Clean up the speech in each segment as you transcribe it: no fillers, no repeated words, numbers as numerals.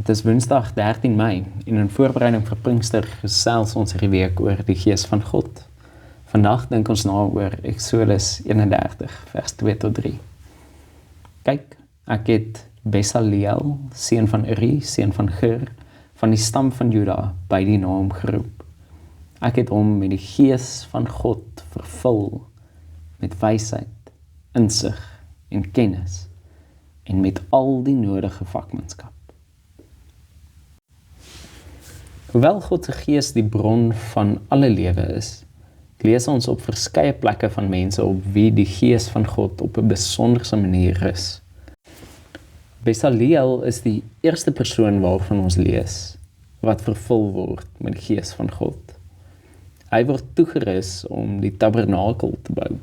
Het is Woensdag 13 Mei en in voorbereiding vir Pinkster gesels ons hierdie week oor die Gees van God. Vandag dink ons na oor Exodus 31 vers 2 tot 3. Kyk, ek het Besaleel, seun van Uri, seun van Gur, van die stam van Juda, by die naam geroep. Ek het hom met die Gees van God vervul, met wysheid, insig en kennis, en met al die nodige vakmanskap. Hoewel God se Gees die bron van alle lewe is, lees ons op verskeie plekke van mense op wie die Gees van God op 'n besonderse manier is. Besaleel is die eerste persoon waarvan ons lees, wat vervul word met die Gees van God. Hy word toegerus om die tabernakel te bou.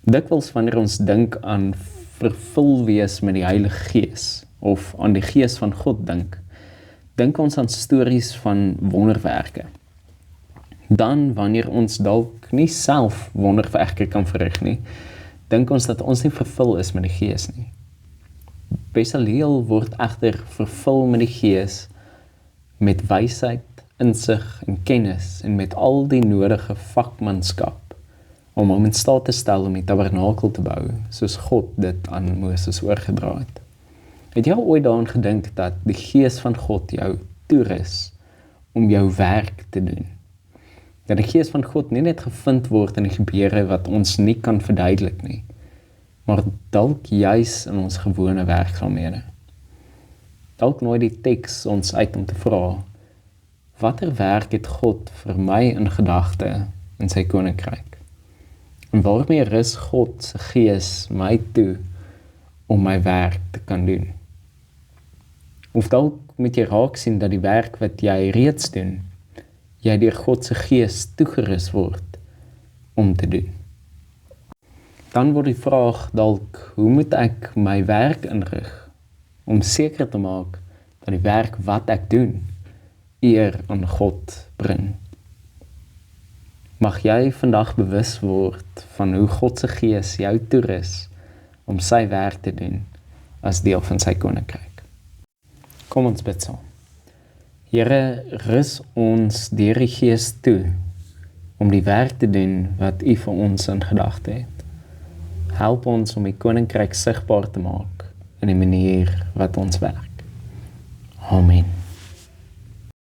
Dikwels wanneer ons dink aan vervul wees met die Heilige Gees, of aan die Gees van God dink ons aan stories van wonderwerke. Dan, wanneer ons dalk nie self wonderwerke kan verrig nie, dink ons dat ons nie vervul is met die Gees nie. Besaleel word egter vervul met die Gees, met wysheid, insig en kennis, en met al die nodige vakmanskap, om hom in staat te stel om die tabernakel te bou, soos God dit aan Moses oorgedra het. Het jy ooit daaraan gedink dat die Gees van God jou toerus om jou werk te doen? Dat die Gees van God nie net gevind word in die gebeure wat ons nie kan verduidelik nie, maar dalk juis in ons gewone werksaamhede. Dalk nooi die teks ons uit om te vra, watter werk het God vir my in gedagte in sy koninkryk? En waarmee rus God se Gees my toe om my werk te kan doen? Of dalk moet jy raak sien dat die werk wat jy reeds doen, jy deur God se Gees toegerus word om te doen. Dan word die vraag dalk, hoe moet ek my werk inrig om seker te maak dat die werk wat ek doen eer aan God bring? Mag jy vandag bewus word van hoe God se Gees jou toerus om sy werk te doen as deel van sy koninkryk. Kom ons bid saam. Here, rus ons deur die Gees toe om die werk te doen wat U vir ons in gedagte het. Help ons om die koninkryk sigbaar te maak in die manier wat ons werk. Amen.